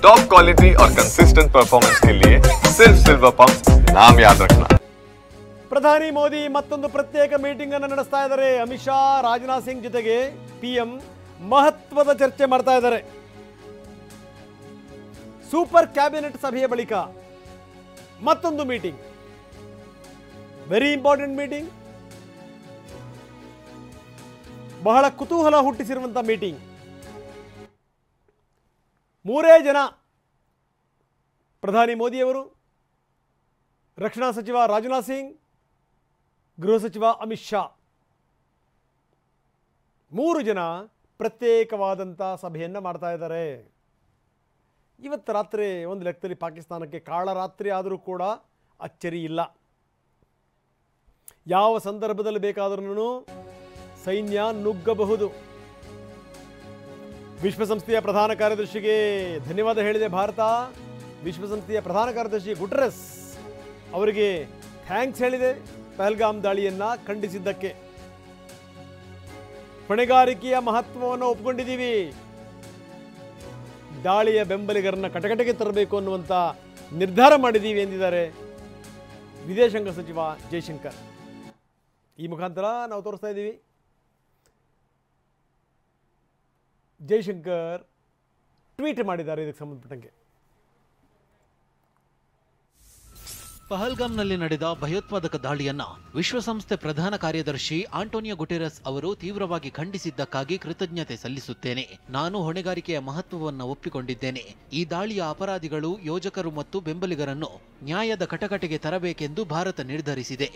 Top quality और consistent performance के लिए सिर्फ सिल्वर पंप नाम याद रखना। ಪ್ರಧಾನಿ ಮೋದಿ ಮತ್ತೊಂದು ಪ್ರತ್ಯೇಕ ಮೀಟಿಂಗ್ ಅನ್ನು ನಡೆಸ್ತಾ ಇದ್ದಾರೆ. ಅಮಿತ್ ಶಾ, ರಾಜನಾಥ್ ಸಿಂಗ್ ಜೊತೆಗೆ ಪಿಎಂ ಮಹತ್ವದ ಚರ್ಚೆ ಮಾಡ್ತಾ ಇದ್ದಾರೆ. ಸೂಪರ್ ಕ್ಯಾಬಿನೆಟ್ ಸಭೆಯ ಬಳಿಕ ಮತ್ತೊಂದು ಮೀಟಿಂಗ್, ವೆರಿ ಇಂಪಾರ್ಟೆಂಟ್ ಮೀಟಿಂಗ್, ಬಹಳ ಕುತೂಹಲ ಹುಟ್ಟಿಸಿರುವಂತಹ ಮೀಟಿಂಗ್. ಮೂರೇ ಜನ, ಪ್ರಧಾನಿ ಮೋದಿಯವರು, ರಕ್ಷಣಾ ಸಚಿವ ರಾಜನಾಥ್ ಸಿಂಗ್, ಗೃಹ ಸಚಿವ ಅಮಿತ್ ಶಾ, ಮೂರು ಜನ ಪ್ರತ್ಯೇಕವಾದಂಥ ಸಭೆಯನ್ನು ಮಾಡ್ತಾ ಇದ್ದಾರೆ. ಇವತ್ತು ರಾತ್ರಿ ಒಂದು ಲೆಕ್ಕದಲ್ಲಿ ಪಾಕಿಸ್ತಾನಕ್ಕೆ ಕಾಳರಾತ್ರಿ ಆದರೂ ಕೂಡ ಅಚ್ಚರಿ ಇಲ್ಲ. ಯಾವ ಸಂದರ್ಭದಲ್ಲಿ ಬೇಕಾದ್ರೂ ಸೈನ್ಯ ನುಗ್ಗಬಹುದು. ವಿಶ್ವಸಂಸ್ಥೆಯ ಪ್ರಧಾನ ಕಾರ್ಯದರ್ಶಿಗೆ ಧನ್ಯವಾದ ಹೇಳಿದೆ ಭಾರತ. ವಿಶ್ವಸಂಸ್ಥೆಯ ಪ್ರಧಾನ ಕಾರ್ಯದರ್ಶಿ ಗುಟೆರಸ್ ಅವರಿಗೆ ಥ್ಯಾಂಕ್ಸ್ ಹೇಳಿದೆ ಪಹಲ್ಗಾಮ್ ದಾಳಿಯನ್ನು ಖಂಡಿಸಿದ್ದಕ್ಕೆ. ಹೊಣೆಗಾರಿಕೆಯ ಮಹತ್ವವನ್ನು ಒಪ್ಪಿಕೊಂಡಿದ್ದೀವಿ, ದಾಳಿಯ ಬೆಂಬಲಿಗರನ್ನ ಕಟಕಟೆಗೆ ತರಬೇಕು ಅನ್ನುವಂಥ ನಿರ್ಧಾರ ಮಾಡಿದ್ದೀವಿ ಎಂದಿದ್ದಾರೆ ವಿದೇಶಾಂಗ ಸಚಿವ ಜೈಶಂಕರ್. ಈ ಮುಖಾಂತರ ನಾವು ತೋರಿಸ್ತಾ ಇದ್ದೀವಿ. ಜೈಶಂಕರ್ ಟ್ವೀಟ್ ಮಾಡಿದ್ದಾರೆ ಇದಕ್ಕೆ ಸಂಬಂಧಪಟ್ಟಂಗೆ. ಪಹಲ್ಗಾಮ್ನಲ್ಲಿ ನಡೆದ ಭಯೋತ್ಪಾದಕ ದಾಳಿಯನ್ನ ವಿಶ್ವಸಂಸ್ಥೆ ಪ್ರಧಾನ ಕಾರ್ಯದರ್ಶಿ ಆಂಟೋನಿಯೋ ಗುಟೆರಸ್ ಅವರು ತೀವ್ರವಾಗಿ ಖಂಡಿಸಿದ್ದಕ್ಕಾಗಿ ಕೃತಜ್ಞತೆ ಸಲ್ಲಿಸುತ್ತೇನೆ. ನಾನು ಹೊಣೆಗಾರಿಕೆಯ ಮಹತ್ವವನ್ನು ಒಪ್ಪಿಕೊಂಡಿದ್ದೇನೆ. ಈ ದಾಳಿಯ ಅಪರಾಧಿಗಳು, ಯೋಜಕರು ಮತ್ತು ಬೆಂಬಲಿಗರನ್ನು ನ್ಯಾಯದ ಕಟಕಟೆಗೆ ತರಬೇಕೆಂದು ಭಾರತ ನಿರ್ಧರಿಸಿದೆ.